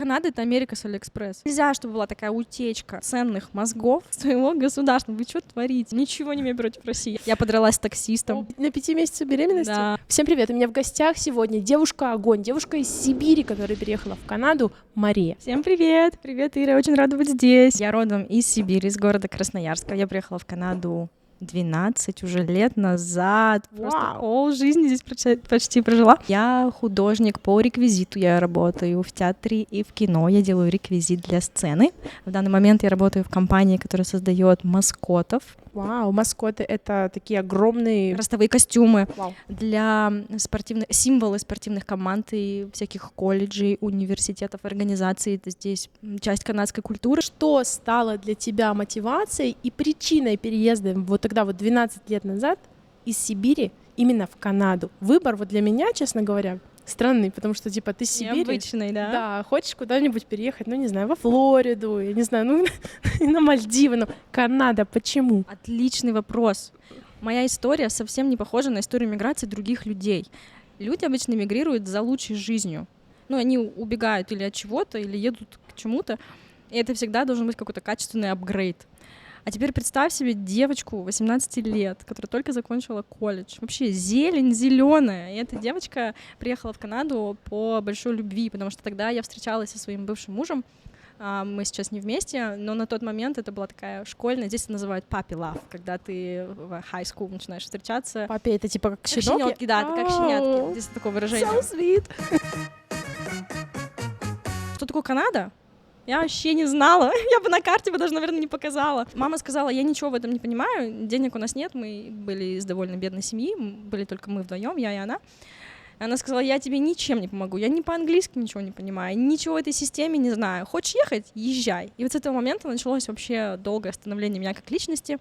Канада — это Америка с Алиэкспресс. Нельзя, чтобы была такая утечка ценных мозгов своего государства. Вы что творите? Ничего не имею против России. Я подралась с таксистом. На 5 месяцев беременности? Да. Всем привет, у меня в гостях сегодня девушка-огонь, девушка из Сибири, которая переехала в Канаду, Мария. Всем привет! Привет, Ира, очень рада быть здесь. Я родом из Сибири, из города Красноярска. Я приехала в Канаду 12 уже лет назад. Просто полжизни здесь почти прожила. Я художник по реквизиту. Я работаю в театре и в кино. Я делаю реквизит для сцены. В данный момент я работаю в компании, которая создает маскотов. Вау, маскоты — это такие огромные... Ростовые костюмы. Вау. Для символы спортивных команд и всяких колледжей, университетов, организаций. Это здесь часть канадской культуры. Что стало для тебя мотивацией и причиной переезда вот тогда 12 лет назад из Сибири именно в Канаду? Выбор вот для меня, честно говоря, странный, потому что, типа, ты с Сибири... Необычный, да? Да, хочешь куда-нибудь переехать, ну, не знаю, во Флориду, я не знаю, ну, на Мальдивы, но Канада, почему? Отличный вопрос. Моя история совсем не похожа на историю миграции других людей. Люди обычно мигрируют за лучшей жизнью. Ну, они убегают или от чего-то, или едут к чему-то, и это всегда должен быть какой-то качественный апгрейд. А теперь представь себе девочку 18 лет, которая только закончила колледж. Вообще зелень зеленая. И эта девочка приехала в Канаду по большой любви, потому что тогда я встречалась со своим бывшим мужем. Мы сейчас не вместе, но на тот момент это была такая школьная, здесь это называют puppy love, когда ты в high school начинаешь встречаться. Папе, это типа как щенок? Щенятки, да, это как щенятки. Здесь такое выражение. So sweet. Что такое Канада? Я вообще не знала. Я бы на карте даже, наверное, не показала. Мама сказала, я ничего в этом не понимаю, денег у нас нет, мы были из довольно бедной семьи, были только мы вдвоем, я и она. И она сказала, я тебе ничем не помогу, я ни по-английски ничего не понимаю, ничего в этой системе не знаю. Хочешь ехать? Езжай. И вот с этого момента началось вообще долгое становление меня как личности.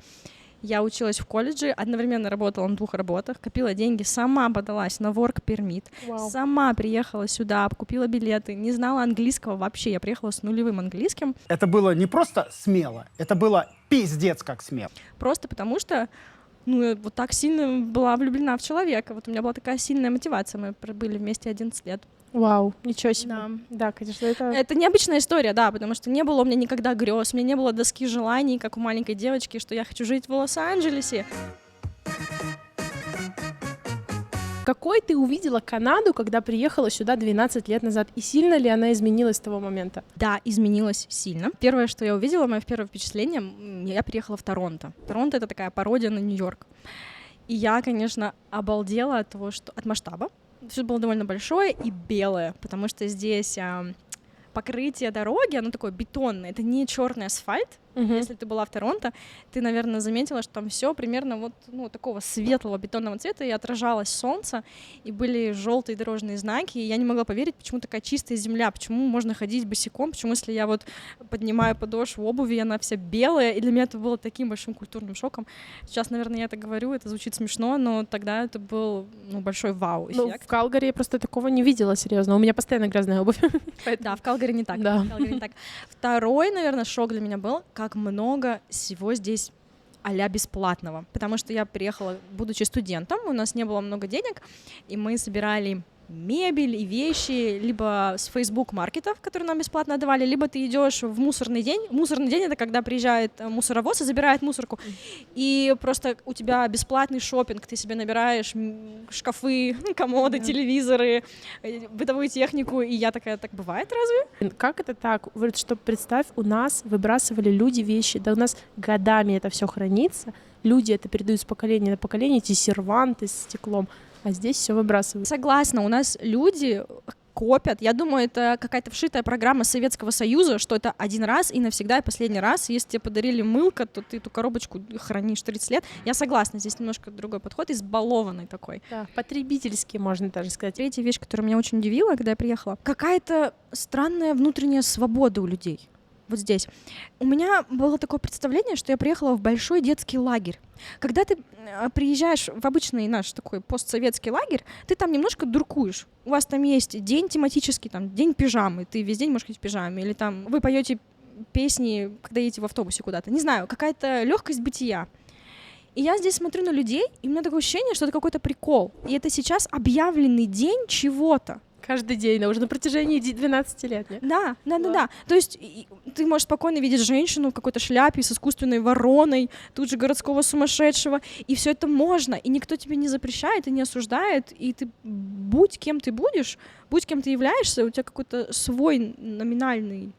Я училась в колледже, одновременно работала на 2 работах, копила деньги, сама подалась на work permit, сама приехала сюда, купила билеты, не знала английского вообще, я приехала с нулевым английским. Это было не просто смело, это было пиздец как смело. Просто потому что я вот так сильно была влюблена в человека, вот у меня была такая сильная мотивация, мы пробыли вместе 11 лет. Вау, ничего себе. Да. Да, конечно, это... Это необычная история, да, потому что не было у меня никогда грез, у меня не было доски желаний, как у маленькой девочки, что я хочу жить в Лос-Анджелесе. Какой ты увидела Канаду, когда приехала сюда 12 лет назад? И сильно ли она изменилась с того момента? Да, изменилась сильно. Первое, что я увидела, мое первое впечатление, я приехала в Торонто. Торонто — это такая пародия на Нью-Йорк. И я, конечно, обалдела от того, что от масштаба. Все было довольно большое и белое, потому что здесь покрытие дороги, оно такое бетонное, это не черный асфальт. Если ты была в Торонто, ты, наверное, заметила, что там все примерно вот такого светлого бетонного цвета, и отражалось солнце, и были желтые дорожные знаки, и я не могла поверить, почему такая чистая земля, почему можно ходить босиком, почему, если я вот поднимаю подошву обуви, она вся белая, и для меня это было таким большим культурным шоком. Сейчас, наверное, я это говорю, это звучит смешно, но тогда это был большой вау-эффект. В Калгари я просто такого не видела, серьезно, у меня постоянно грязная обувь. Да, в Калгари не так. Да. Второй, наверное, шок для меня был, как много всего здесь а-ля бесплатного, потому что я приехала, будучи студентом, у нас не было много денег, и мы собирали мебель и вещи либо с Facebook-маркетов, которые нам бесплатно отдавали, либо ты идешь в мусорный день. Мусорный день — это когда приезжает мусоровоз и забирает мусорку, и просто у тебя бесплатный шопинг, ты себе набираешь шкафы, комоды, телевизоры, бытовую технику, и я такая, так бывает разве? Как это так? Вот что, представь, у нас выбрасывали люди вещи, да у нас годами это все хранится, люди это передают с поколения на поколение, эти серванты с стеклом, а здесь все выбрасывают. Согласна, у нас люди копят. Я думаю, это какая-то вшитая программа Советского Союза, что это один раз и навсегда, и последний раз. Если тебе подарили мылко, то ты эту коробочку хранишь 30 лет. Я согласна, здесь немножко другой подход, избалованный такой. Да, потребительский, можно даже сказать. Третья вещь, которая меня очень удивила, когда я приехала, какая-то странная внутренняя свобода у людей. Вот здесь. У меня было такое представление, что я приехала в большой детский лагерь. Когда ты приезжаешь в обычный наш такой постсоветский лагерь, ты там немножко дуркуешь. У вас там есть день тематический, там день пижамы, ты весь день можешь ходить в пижаме, или там вы поете песни, когда едете в автобусе куда-то. Не знаю, какая-то легкость бытия. И я здесь смотрю на людей, и у меня такое ощущение, что это какой-то прикол. И это сейчас объявленный день чего-то. Каждый день, уже на протяжении 12 лет, нет? Да. То есть ты можешь спокойно видеть женщину в какой-то шляпе с искусственной вороной, тут же городского сумасшедшего, и все это можно, и никто тебе не запрещает и не осуждает, и ты будь кем ты будешь, будь кем ты являешься, у тебя какой-то свой номинальный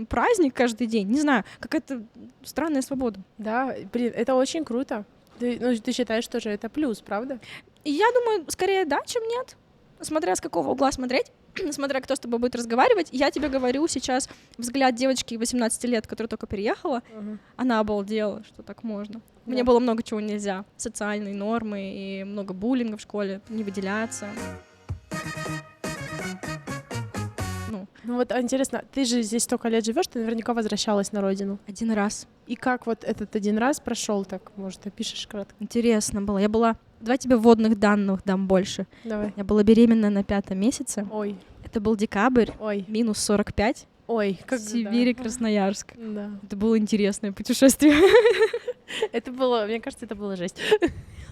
праздник каждый день, не знаю, какая-то странная свобода. Да, блин, это очень круто. Ты считаешь, что же это плюс, правда? И я думаю, скорее да, чем нет. Смотря с какого угла смотреть, смотря кто с тобой будет разговаривать. Я тебе говорю сейчас взгляд девочки 18 лет, которая только переехала, она обалдела, что так можно. Да. Мне было много чего нельзя. Социальные нормы и много буллинга в школе, не выделяться. Ну вот интересно, ты же здесь столько лет живешь, ты наверняка возвращалась на родину. Один раз. И как вот этот один раз прошел, так, может, опишешь кратко? Интересно было. Давай тебе вводных данных дам больше. Давай. Я была беременна на 5-м месяце. Ой, Это был декабрь, ой, минус 45. ой, как Сибирь, да. Красноярск. Да. Это было интересное путешествие. Это было, мне кажется, это было жесть.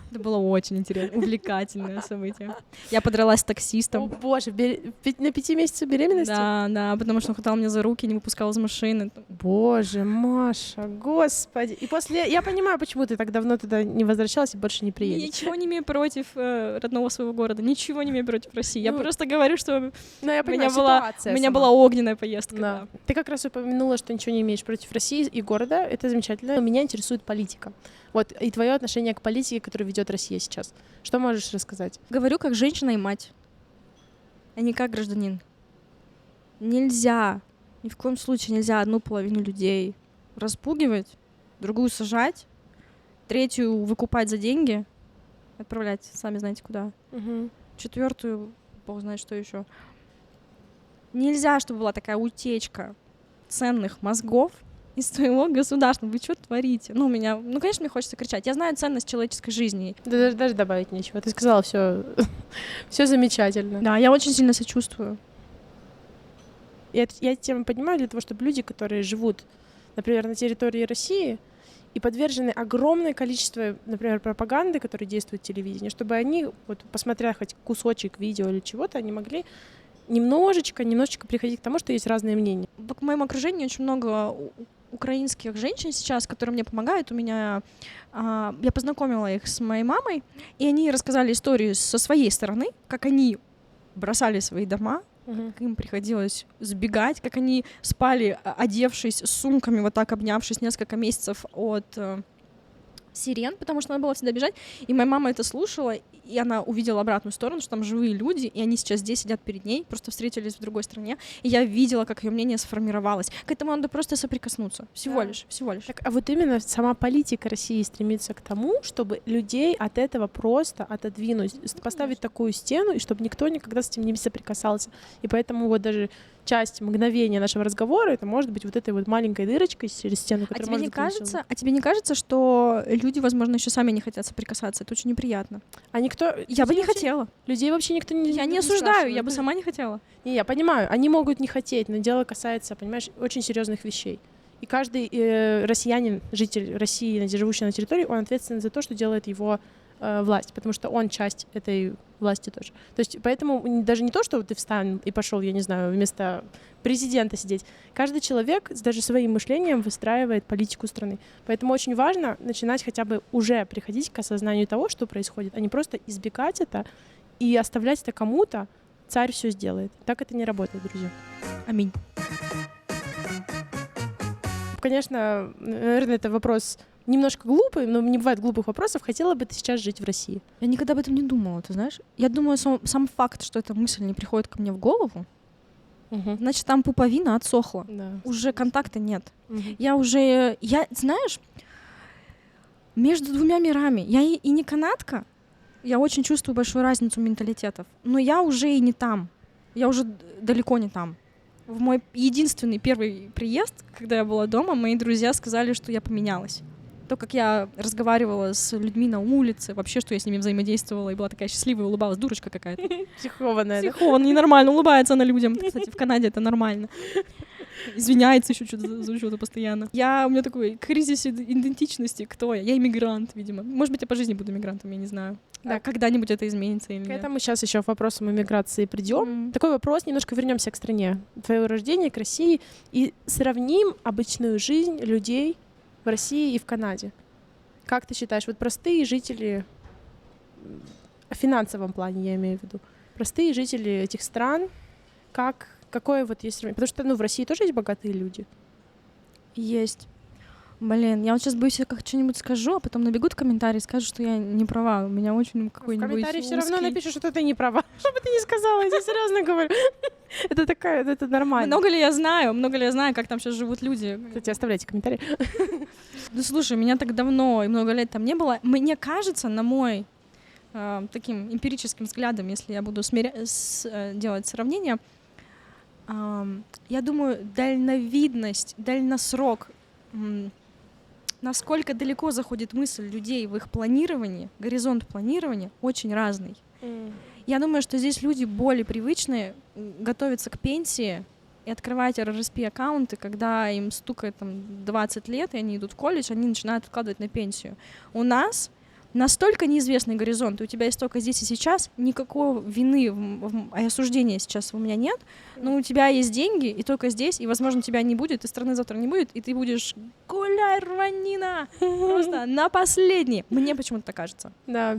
Это было очень интересно, увлекательное событие. Я подралась с О таксистом. боже, на 5 месяцев беременности? Да, потому что он хватал меня за руки, не выпускал из машины. Боже, Маша, господи. И после... Я понимаю, почему ты так давно туда не возвращалась и больше не приедешь. Ничего не имею против родного своего города, ничего не имею против России. Я Ну, просто говорю, что Ну, я у понимаю, меня ситуация была огненная поездка. Да. Да. Ты как раз упомянула, что ничего не имеешь против России и города. Это замечательно. Меня интересует политика. Вот, и твое отношение к политике, которую ведет Россия сейчас. Что можешь рассказать? Говорю как женщина и мать, а не как гражданин. Нельзя, ни в коем случае нельзя одну половину людей распугивать, другую сажать, третью выкупать за деньги, отправлять, сами знаете куда, четвертую, бог знает что еще. Нельзя, чтобы была такая утечка ценных мозгов из твоего государства. Вы что творите? Конечно, мне хочется кричать. Я знаю ценность человеческой жизни. Да, даже добавить нечего. Ты сказала все замечательно. Да, я очень сильно сочувствую. Я эту тему понимаю для того, чтобы люди, которые живут, например, на территории России и подвержены огромное количеству, например, пропаганды, которая действует в телевидении, чтобы они, вот, посмотря хоть кусочек видео или чего-то, они могли немножечко приходить к тому, что есть разные мнения. В моем окружении очень много украинских женщин сейчас, которые мне помогают. Я познакомила их с моей мамой, и они рассказали историю со своей стороны, как они бросали свои дома, как им приходилось сбегать, как они спали, одевшись с сумками, вот так обнявшись несколько месяцев от сирен, потому что надо было всегда бежать. И моя мама это слушала, и она увидела обратную сторону, что там живые люди, и они сейчас здесь сидят перед ней, просто встретились в другой стране. И я видела, как ее мнение сформировалось. К этому надо просто соприкоснуться. Всего лишь. Так, а вот именно сама политика России стремится к тому, чтобы людей от этого просто отодвинуть, поставить такую стену, и чтобы никто никогда с этим не соприкасался. И поэтому вот даже часть мгновения нашего разговора это может быть вот этой вот маленькой дырочкой через стену, которая может быть А тебе не кажется, что люди, возможно, еще сами не хотят соприкасаться? Это очень неприятно. А никто... Я бы не хотела. Людей вообще никто не... Я не осуждаю, я бы сама не хотела. Не, я понимаю, они могут не хотеть, но дело касается, понимаешь, очень серьезных вещей. И каждый россиянин, житель России, живущий на территории, он ответственен за то, что делает его власть, потому что он часть этой власти тоже. То есть поэтому даже не то, что ты встал и пошел, я не знаю, вместо президента сидеть. Каждый человек даже своим мышлением выстраивает политику страны. Поэтому очень важно начинать хотя бы уже приходить к осознанию того, что происходит, а не просто избегать это и оставлять это кому-то. Царь все сделает. Так это не работает, друзья. Аминь. Конечно, наверное, это вопрос немножко глупый, но не бывает глупых вопросов. Хотела бы ты сейчас жить в России? Я никогда об этом не думала, ты знаешь. Я думаю, сам факт, что эта мысль не приходит ко мне в голову, значит, там пуповина отсохла. Да. Уже контакта нет. Знаешь, между двумя мирами. Я и не канадка, я очень чувствую большую разницу менталитетов, но я уже и не там. Я уже далеко не там. В мой единственный первый приезд, когда я была дома, мои друзья сказали, что я поменялась. То, как я разговаривала с людьми на улице, вообще, что я с ними взаимодействовала, и была такая счастливая, улыбалась, дурочка какая-то. Психованная, Психованная, ненормально, улыбается она людям. Кстати, в Канаде это нормально. Извиняется еще что-то за что-то постоянно. У меня такой кризис идентичности. Кто я? Я иммигрант, видимо. Может быть, я по жизни буду иммигрантом, я не знаю. Да, когда-нибудь это изменится или К нет. этому сейчас еще к вопросам иммиграции придем. Такой вопрос, немножко вернемся к стране твоего рождения, к России, и сравним обычную жизнь людей в России и в Канаде. Как ты считаешь, вот простые жители, в финансовом плане я имею в виду, простые жители этих стран, какое вот есть сравнение? Потому что, в России тоже есть богатые люди. Есть. Блин, я вот сейчас боюсь, я как что-нибудь скажу, а потом набегут в комментарии и скажут, что я не права. У меня очень В какой-нибудь комментарии все равно узкий- напишут, что ты не права. Что бы ты ни сказала, я тебе серьезно говорю. Это нормально. Много ли я знаю, как там сейчас живут люди. Кстати, оставляйте комментарии. Да слушай, меня так давно и много лет там не было. Мне кажется, на мой таким эмпирическим взглядом, если я буду делать сравнение, я думаю, дальновидность, дальносрок, насколько далеко заходит мысль людей в их планировании, горизонт планирования очень разный. Я думаю, что здесь люди более привычные готовятся к пенсии и открывать RRSP-аккаунты, когда им стукает 20 лет, и они идут в колледж, они начинают откладывать на пенсию. У нас настолько неизвестный горизонт, и у тебя есть только здесь и сейчас, никакой вины и осуждения сейчас у меня нет, но у тебя есть деньги, и только здесь, и, возможно, тебя не будет, и страны завтра не будет, и ты будешь гуляй, рванина, просто на последний. Мне почему-то так кажется. Да,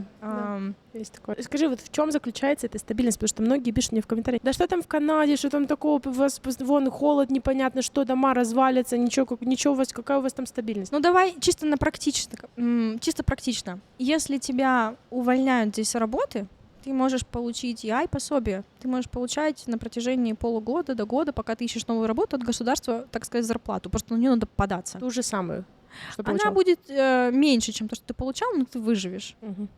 есть такое. Скажи, вот в чем заключается эта стабильность? Потому что многие пишут мне в комментариях, да что там в Канаде, что там такого, у вас вон холод, непонятно, что дома развалятся, ничего у вас, какая у вас там стабильность? Ну давай чисто практично. Если тебя увольняют здесь с работы, ты можешь получить пособие. Ты можешь получать на протяжении полугода до года, пока ты ищешь новую работу от государства, так сказать, зарплату. Просто на нее надо податься. Ту же самую, что Она получал. будет меньше, чем то, что ты получал, но ты выживешь. Мгм.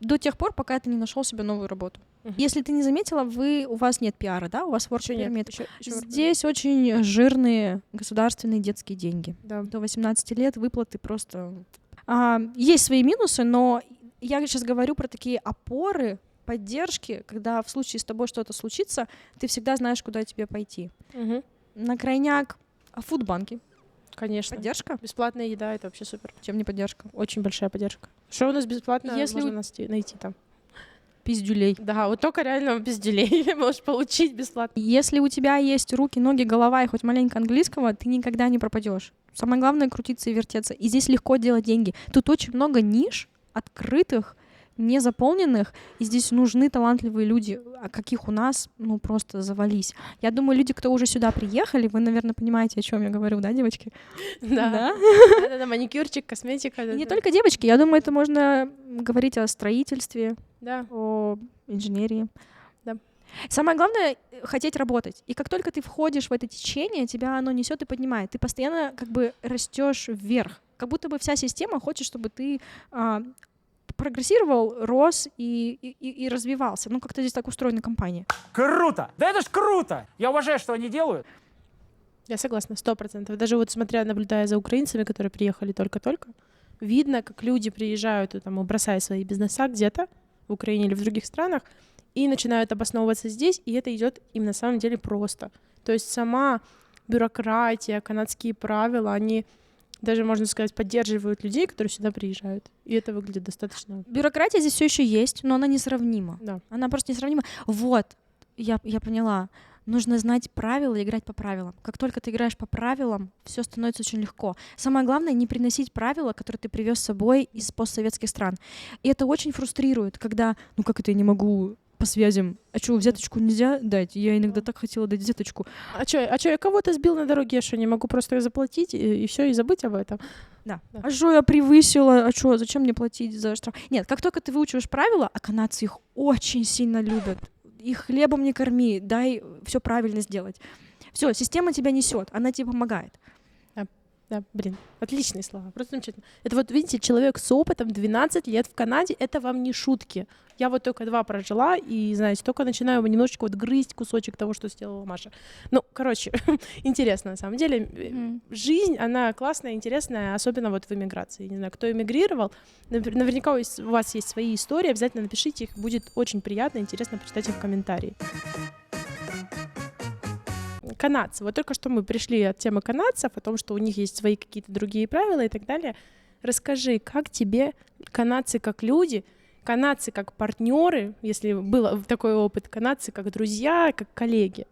До тех пор, пока ты не нашел себе новую работу. Мгм. Если ты не заметила, у вас нет пиара, да? У вас work Ещё нет, permit. ещё work permit. Здесь очень жирные государственные детские деньги. Да. До 18 лет выплаты просто... Есть свои минусы, но я сейчас говорю про такие опоры, поддержки, когда в случае с тобой что-то случится, ты всегда знаешь, куда тебе пойти. Мгм. На крайняк фудбанки. Конечно. Поддержка? Бесплатная еда — это вообще супер. Чем не поддержка? Очень большая поддержка. Что у нас бесплатно Если можно найти там? Пиздюлей. Да, вот только реально пизделей можешь получить бесплатно. Если у тебя есть руки, ноги, голова и хоть маленько английского, ты никогда не пропадешь. Самое главное — крутиться и вертеться. И здесь легко делать деньги. Тут очень много ниш открытых, незаполненных, и здесь нужны талантливые люди, а каких у нас, просто завались. Я думаю, люди, кто уже сюда приехали, вы, наверное, понимаете, о чем я говорю, да, девочки? Да. Да, маникюрчик, косметика. И не только девочки, я думаю, это можно говорить о строительстве, Да. о инженерии. Да. Самое главное — хотеть работать. И как только ты входишь в это течение, тебя оно несет и поднимает. Ты постоянно растешь вверх. Как будто бы вся система хочет, чтобы ты прогрессировал, рос и развивался. Как-то здесь так устроена компания. Круто! Да это ж круто! Я уважаю, что они делают. Я согласна, 100%. Даже вот наблюдая за украинцами, которые приехали только-только, видно, как люди приезжают, бросая свои бизнеса где-то в Украине или в других странах, и начинают обосновываться здесь, и это идет им на самом деле просто. То есть сама бюрократия, канадские правила, они даже, можно сказать, поддерживают людей, которые сюда приезжают. И это выглядит достаточно... Бюрократия здесь все еще есть, но она несравнима. Да. Она просто несравнима. Вот, я поняла. Нужно знать правила и играть по правилам. Как только ты играешь по правилам, все становится очень легко. Самое главное — не приносить правила, которые ты привез с собой из постсоветских стран. И это очень фрустрирует, когда, как это я не могу по связям? А что, взяточку нельзя дать? Я иногда так хотела дать взяточку. А что, я кого-то сбил на дороге, я что, не могу просто её заплатить и все, и забыть об этом? Да. Да. А что я превысила? А что, зачем мне платить за штраф? Нет, как только ты выучиваешь правила, а канадцы их очень сильно любят. Их хлебом не корми, дай все правильно сделать. Все, система тебя несет, она тебе помогает. Да, отличные слова, просто замечательно. Это вот, видите, человек с опытом 12 лет в Канаде, это вам не шутки. Я вот только 2 прожила, и, знаете, только начинаю немножечко грызть кусочек того, что сделала Маша. Интересно, на самом деле. Жизнь, она классная, интересная, особенно вот в эмиграции. Не знаю, кто эмигрировал, наверняка у вас есть свои истории, обязательно напишите их, будет очень приятно, интересно почитать их в комментарии. канадцы. Вот только что мы пришли от темы канадцев, о том, что у них есть свои какие-то другие правила и так далее. Расскажи, как тебе канадцы как люди, канадцы как партнеры, если был такой опыт, канадцы как друзья, как коллеги?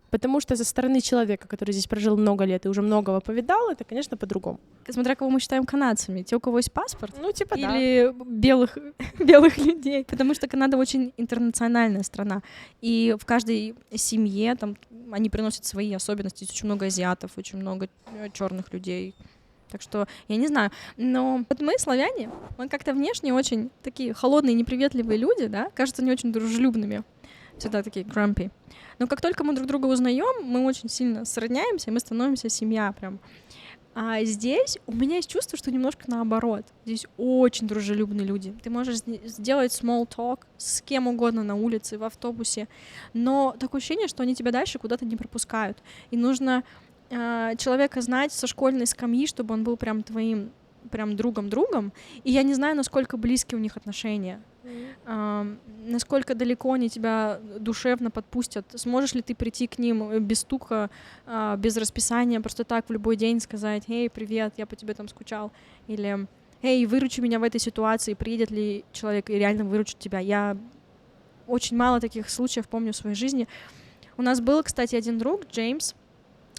Потому что со стороны человека, который здесь прожил много лет и уже многого повидал, это, конечно, по-другому. Смотря кого мы считаем канадцами. Те, у кого есть паспорт, Ну, типа, да. или белых, белых людей. Потому что Канада очень интернациональная страна. И в каждой семье там они приносят свои особенности. Есть очень много азиатов, очень много черных людей. Так что я не знаю. Но вот мы, славяне, мы как-то внешне очень такие холодные, неприветливые люди, да, кажутся не очень дружелюбными. Всегда такие grumpy. Но как только мы друг друга узнаем, мы очень сильно сродняемся, и мы становимся семья прям. А здесь у меня есть чувство, что немножко наоборот. Здесь очень дружелюбные люди. Ты можешь сделать small talk с кем угодно на улице, в автобусе, но такое ощущение, что они тебя дальше куда-то не пропускают. И нужно человека знать со школьной скамьи, чтобы он был прям твоим прям другом-другом. И я не знаю, насколько близкие у них отношения. Насколько далеко они тебя душевно подпустят. Сможешь ли ты прийти к ним без стука, без расписания, просто так в любой день сказать: «Эй, привет, я по тебе там скучал», или «Эй, выручи меня в этой ситуации», приедет ли человек и реально выручит тебя. Я очень мало таких случаев помню в своей жизни. У нас был, кстати, один друг, Джеймс.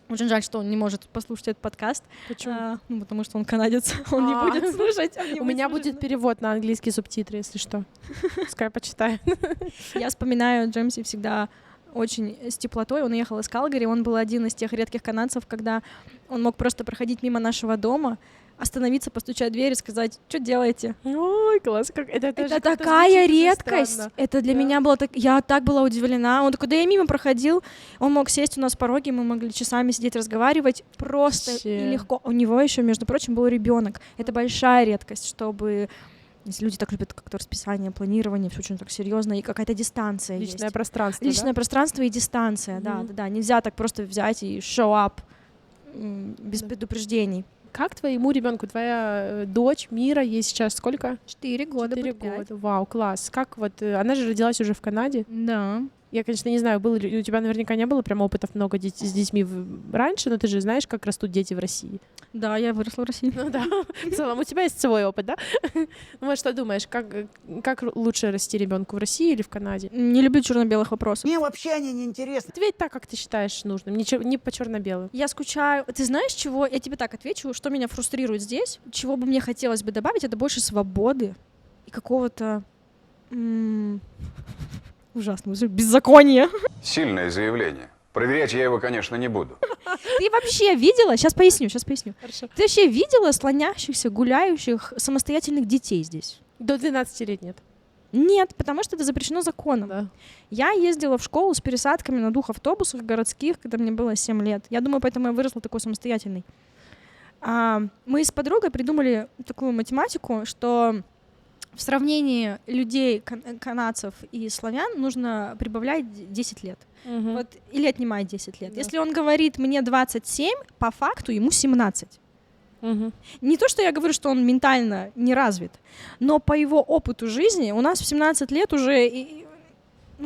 Очень жаль, что он не может послушать этот подкаст. Почему? Ну, потому что он канадец, он не будет слушать. У меня будет перевод на английский субтитры, если что. Пускай почитаю. Я вспоминаю Джеймса всегда очень с теплотой. Он уехал из Калгари, он был один из тех редких канадцев, когда он мог просто проходить мимо нашего дома, остановиться, постучать в дверь и сказать: «Что делаете?» Ой, класс, как это такая редкость. Странно. Это для меня было так... Я так была удивлена. Он такой: «Да я мимо проходил». Он мог сесть у нас в пороге, мы могли часами сидеть, разговаривать. Просто Вообще. и легко. У него еще, между прочим, был ребенок. Это большая редкость, чтобы... Если люди так любят как-то расписание, планирование, все очень так серьезно, и какая-то дистанция Личное есть. пространство, Личное да? пространство и дистанция, да. Нельзя так просто взять и show up без предупреждений. Как твоему ребенку? Твоя дочь Мира, ей сейчас сколько? 4 года. 4 будет 5. года. Вау, класс. Как вот, она же родилась уже в Канаде. Да. Я, конечно, не знаю, было ли у тебя наверняка не было прям опытов много с детьми раньше, но ты же знаешь, как растут дети в России. Да, я выросла в России. Ну да, в целом у тебя есть свой опыт, да? Ну вот что думаешь, как лучше расти ребенку в России или в Канаде? Не люблю черно-белых вопросов. Мне вообще они не интересны. Ответь так, как ты считаешь нужным, не по черно-белым. Я скучаю. Ты знаешь, чего? Я тебе так отвечу, что меня фрустрирует здесь, чего бы мне хотелось бы добавить, это больше свободы и какого-то ужасно, беззакония. Сильное заявление. Проверять я его, конечно, не буду. Ты вообще видела? Сейчас поясню. Хорошо. Ты вообще видела слонящихся, гуляющих, самостоятельных детей здесь? До 12 лет нет. Нет, потому что это запрещено законом. Да. Я ездила в школу с пересадками на 2 автобусах городских, когда мне было 7 лет. Я думаю, поэтому я выросла такой самостоятельной. Мы с подругой придумали такую математику, что в сравнении людей, канадцев и славян нужно прибавлять 10 лет. Вот, или отнимать 10 лет. Да. Если он говорит: «Мне 27», по факту ему 17. Не то, что я говорю, что он ментально не развит, но по его опыту жизни у нас в 17 лет уже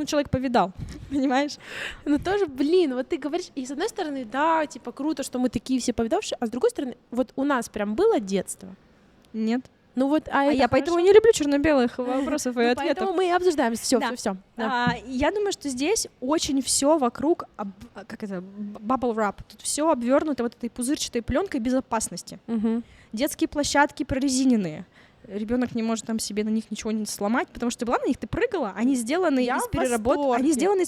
человек повидал, понимаешь? Ну тоже, блин, вот ты говоришь, и с одной стороны, да, типа круто, что мы такие все повидавшие, а с другой стороны, вот у нас прям было детство. Нет. Ну вот, Я поэтому не люблю черно-белых вопросов и ответов. Поэтому мы и обсуждаем все. Да. Я думаю, что здесь очень все вокруг, bubble wrap, тут все обвернуто вот этой пузырчатой пленкой безопасности. Детские площадки прорезиненные. Ребенок не может там себе на них ничего не сломать, потому что ты была на них, ты прыгала, они сделаны из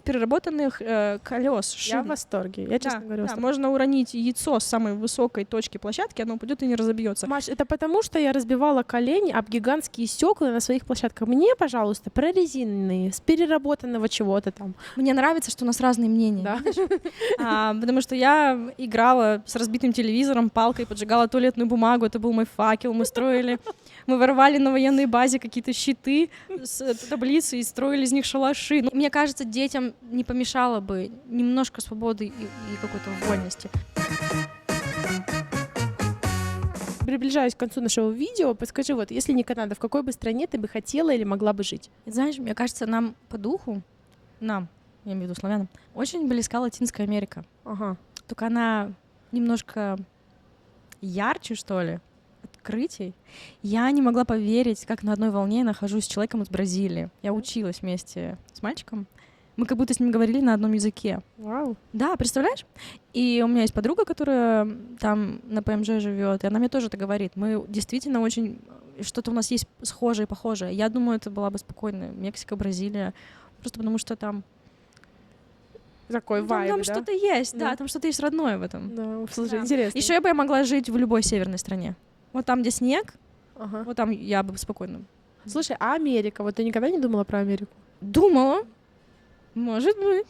переработанных колес, шин. Я в восторге, я честно говорю. Да, можно уронить яйцо с самой высокой точки площадки, оно упадет и не разобьется. Маш, это потому, что я разбивала колени об гигантские стекла на своих площадках. Мне, пожалуйста, прорезиненные, с переработанного чего-то там. Мне нравится, что у нас разные мнения. Да. Потому что я играла с разбитым телевизором, палкой, поджигала туалетную бумагу, это был мой факел, мы воровали на военной базе какие-то щиты с таблицы и строили из них шалаши. Мне кажется, детям не помешало бы немножко свободы и какой-то вольности. Приближаюсь к концу нашего видео. Подскажи, вот, если не Канада, в какой бы стране ты бы хотела или могла бы жить? Знаешь, мне кажется, нам по духу, я имею в виду славянам, очень близка Латинская Америка. Ага. Только она немножко ярче, что ли, открытий. Я не могла поверить, как на одной волне я нахожусь с человеком из Бразилии. Я училась вместе с мальчиком. Мы как будто с ним говорили на одном языке. Вау. Да, представляешь? И у меня есть подруга, которая там на ПМЖ живет, и она мне тоже это говорит. Мы действительно очень... Что-то у нас есть схожее, похожее. Я думаю, это была бы спокойно Мексика, Бразилия. Просто потому что там... Такой Там, вайб, да? что-то есть, Да. да, там что-то есть родное в этом. Да, слушай, Да. интересно. Еще я бы могла жить в любой северной стране. Вот там, где снег, Ага. вот там я бы спокойно Слушай, а Америка? Вот ты никогда не думала про Америку? думала. Может быть.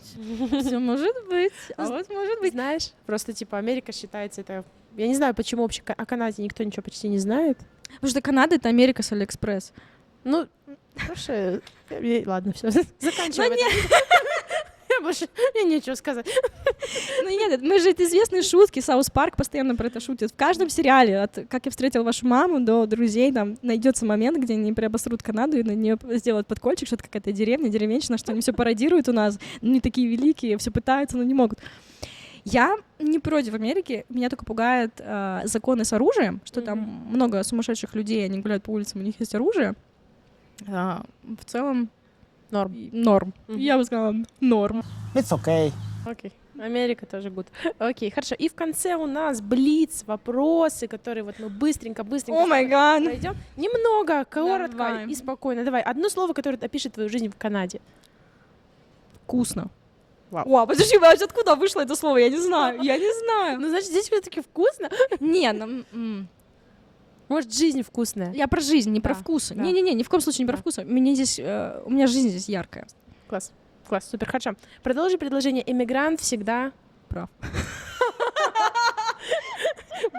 Все может быть. А вот может быть. Знаешь, просто типа Америка считается это... Я не знаю, почему вообще о Канаде никто ничего почти не знает. Потому что Канада — это Америка с Алиэкспресс. Ну, хорошо. Ладно, все, заканчиваем. Я больше... Мне нечего сказать. Ну нет, мы же это известные шутки. Саус Парк постоянно про это шутит. В каждом сериале, от «Как я встретил вашу маму» до «Друзей», там найдется момент, где они приобосрут Канаду и на нее сделают подкольчик, что это какая-то деревня, деревенщина, что они все пародируют у нас. Они такие великие, все пытаются, но не могут. Я не против Америки, меня только пугают законы с оружием, что там много сумасшедших людей, они гуляют по улицам, у них есть оружие. В целом норм. Я бы сказала норм. It's okay. Окей. Америка тоже good. Окей, хорошо. И в конце у нас блиц, вопросы, которые вот мы быстренько О май гад. пройдем. Немного, коротко Давай. и спокойно. Давай, одно слово, которое опишет твою жизнь в Канаде. Вкусно. Вау. Вау, подожди, вообще откуда вышло это слово? Я не знаю. Ну, значит, здесь все-таки вкусно. Не, Может, жизнь вкусная. я про жизнь, не про Да, вкус. да. Не-не-не, ни в коем случае не про вкус. У меня жизнь здесь яркая. Класс. Класс, супер, хорошо. Продолжи предложение. Иммигрант всегда Прав.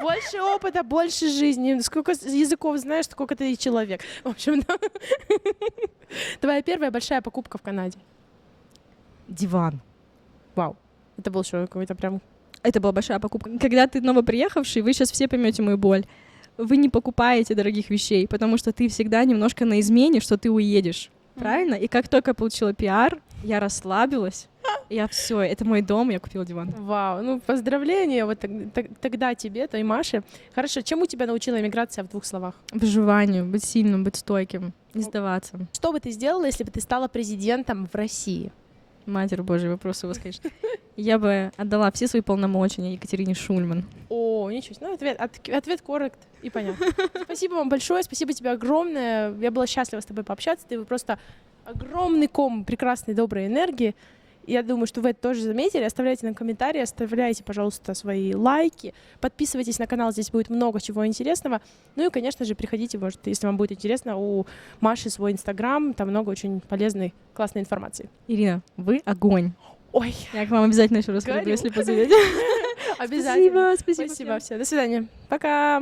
больше опыта, больше жизни. Сколько языков знаешь, сколько ты и человек. В общем, да. Твоя первая большая покупка в Канаде. Диван. Вау. Это был что, какой-то прям... Это была большая покупка. Когда ты новоприехавший, вы сейчас все поймете мою боль. Вы не покупаете дорогих вещей, потому что ты всегда немножко на измене, что ты уедешь. Правильно? И как только я получила пиар, я расслабилась. Я все, это мой дом, я купила диван. Вау, ну поздравления вот тогда тебе, той Маше. Хорошо, чему тебя научила иммиграция в 2 словах? Выживанию, быть сильным, быть стойким, не сдаваться. Что бы ты сделала, если бы ты стала президентом в России? Матерь Божья, вопрос у вас, конечно. Я бы отдала все свои полномочия Екатерине Шульман. О, ничего себе. Ну, ответ коррект и понятно. Спасибо вам большое, спасибо тебе огромное. Я была счастлива с тобой пообщаться. Ты просто огромный ком прекрасной, доброй энергии. Я думаю, что вы это тоже заметили. Оставляйте нам комментарии, оставляйте, пожалуйста, свои лайки. Подписывайтесь на канал, здесь будет много чего интересного. Ну и, конечно же, приходите, может, если вам будет интересно, у Маши свой Инстаграм, там много очень полезной, классной информации. Ирина, вы огонь. Ой, Я к вам обязательно еще раз Горю. приду, если позовете. обязательно. Спасибо. Спасибо, все, до свидания. Пока.